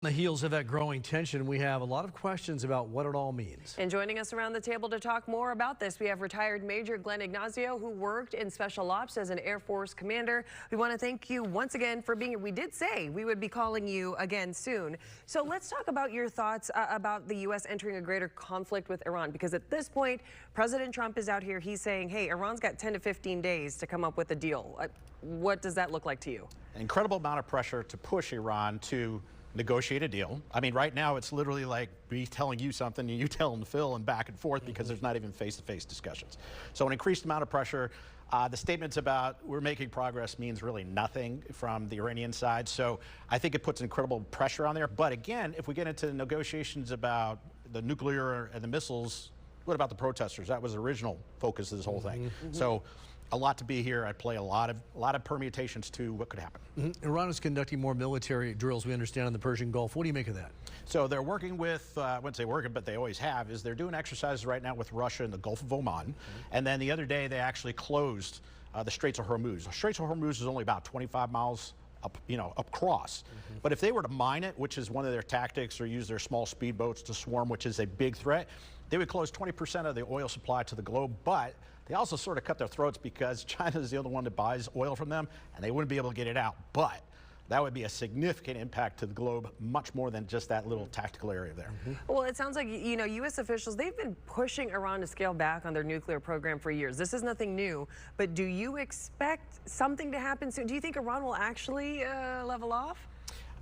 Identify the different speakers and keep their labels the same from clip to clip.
Speaker 1: On the heels of that growing tension, we have a lot of questions about what it all means.
Speaker 2: And joining us around the table to talk more about this, we have retired Major Glenn Ignacio, who worked in Special Ops as an Air Force commander. We want to thank you once again for being here. We did say we would be calling you again soon. So let's talk about your thoughts about the U.S. entering a greater conflict with Iran, because at this point, President Trump is out here. He's saying, hey, Iran's got 10 to 15 days to come up with a deal. What does that look like to you?
Speaker 3: An incredible amount of pressure to push Iran to negotiate a deal. I mean, right now it's literally like me telling you something and you telling Phil and back and forth because there's not even face-to-face discussions. So an increased amount of pressure. The statements about we're making progress means really nothing from the Iranian side. So I think it puts incredible pressure on there. But again, if we get into negotiations about the nuclear and the missiles, what about the protesters? That was the original focus of this whole thing. So a lot to be here. I play a lot of permutations to what could happen.
Speaker 1: Iran is conducting more military drills, we understand, in the Persian Gulf. What do you make of that?
Speaker 3: So they're working with, I wouldn't say working, but they always have, is they're doing exercises right now with Russia in the Gulf of Oman. And then the other day they actually closed the Straits of Hormuz. The Straits of Hormuz is only about 25 miles up, across. But if they were to mine it, which is one of their tactics, or use their small speedboats to swarm, which is a big threat, they would close 20% of the oil supply to the globe. But they also sort of cut their throats because China is the only one that buys oil from them, and they wouldn't be able to get it out. But that would be a significant impact to the globe, much more than just that little tactical area there.
Speaker 2: Well, it sounds like, U.S. officials, they've been pushing Iran to scale back on their nuclear program for years. This is nothing new, but do you expect something to happen soon? Do you think Iran will actually level off?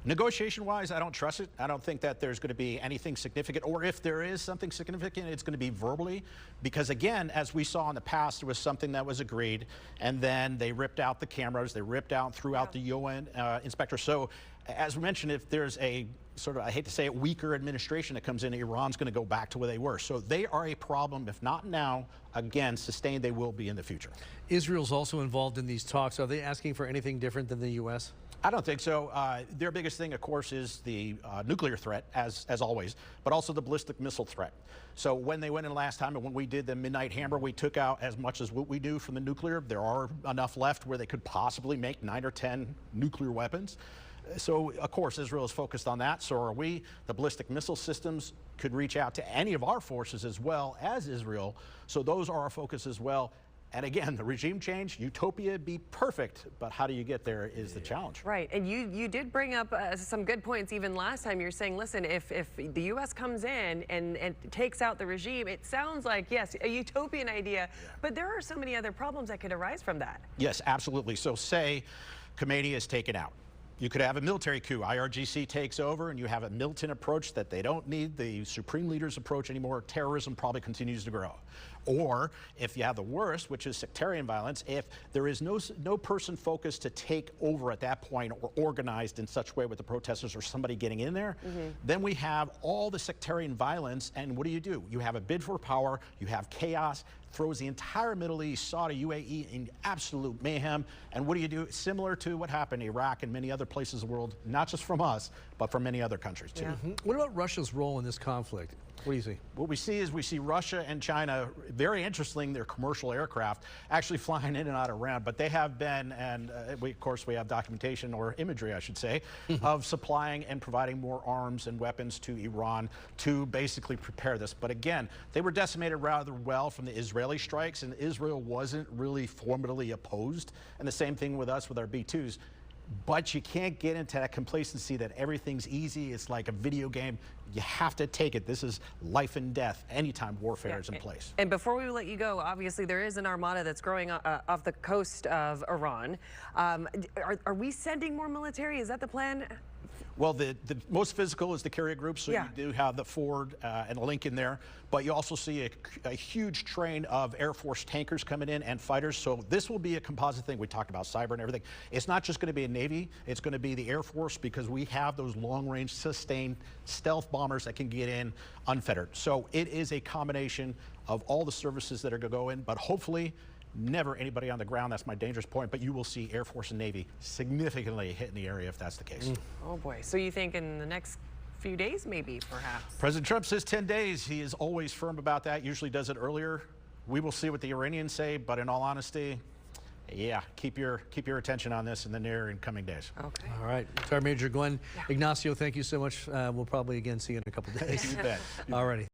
Speaker 3: Negotiation-wise, I don't trust it. I don't think that there's going to be anything significant, or if there is something significant, it's going to be verbally, because again, as we saw in the past, there was something that was agreed, and then they ripped out the cameras, they ripped out and threw out the UN inspector. So, as we mentioned, if there's a sort of, I hate to say it, weaker administration that comes in, Iran's going to go back to where they were. So they are a problem, if not now, again, sustained, they will be in the future.
Speaker 1: Israel's also involved in these talks. Are they asking for anything different than the U.S.?
Speaker 3: I don't think so. Their biggest thing, of course, is the nuclear threat, as always, but also the ballistic missile threat. So when they went in last time and when we did the Midnight Hammer, we took out as much as what we do from the nuclear. There are enough left where they could possibly make 9 or 10 nuclear weapons. So, of course, Israel is focused on that. So are we. The ballistic missile systems could reach out to any of our forces as well as Israel. So those are our focus as well. And again, the regime change, utopia be perfect, but how do you get there is the challenge.
Speaker 2: Right, and you did bring up some good points even last time. You're saying, listen, if the U.S. comes in and takes out the regime, it sounds like, yes, a utopian idea, but there are so many other problems that could arise from that.
Speaker 3: Yes, absolutely. So say Khomeini is taken out. You could have a military coup. IRGC takes over and you have a militant approach that they don't need the supreme leader's approach anymore. Terrorism probably continues to grow. Or if you have the worst, which is sectarian violence, if there is no person focused to take over at that point or organized in such a way with the protesters or somebody getting in there, then we have all the sectarian violence. And what do? You have a bid for power, you have chaos, throws the entire Middle East, Saudi, UAE in absolute mayhem. And what do? Similar to what happened in Iraq and many other places in the world, not just from us, but from many other countries too.
Speaker 1: What about Russia's role in this conflict? What do you see?
Speaker 3: What we see is we see Russia and China, very interesting, their commercial aircraft actually flying in and out of Iran, but they have been, and of course we have documentation, or imagery I should say, of supplying and providing more arms and weapons to Iran to basically prepare this. But again, they were decimated rather well from the Israeli strikes, and Israel wasn't really formidably opposed. And the same thing with us with our B-2s. But you can't get into that complacency that everything's easy. It's like a video game. You have to take it. This is life and death anytime warfare is in place.
Speaker 2: And before we let you go, obviously there is an armada that's growing off the coast of Iran. Are we sending more military? Is that the plan?
Speaker 3: Well, the most physical is the carrier group, so you do have the Ford and a Lincoln there, but you also see a huge train of Air Force tankers coming in and fighters, so this will be a composite thing. We talked about cyber and everything. It's not just going to be a Navy, it's going to be the Air Force, because we have those long-range, sustained stealth bombers that can get in unfettered. So it is a combination of all the services that are going to go in, but hopefully never anybody on the ground. That's my dangerous point, but you will see Air Force and Navy significantly hitting the area if that's the case.
Speaker 2: Oh boy, so you think in the next few days maybe, perhaps?
Speaker 3: President Trump says 10 days. He is always firm about that, usually does it earlier. We will see what the Iranians say, but in all honesty, yeah, keep your attention on this in the near and coming days.
Speaker 2: Okay.
Speaker 1: All right. Retired Major Glenn Ignacio, thank you so much. We'll probably again see you in a couple days.
Speaker 3: You bet.
Speaker 1: All righty.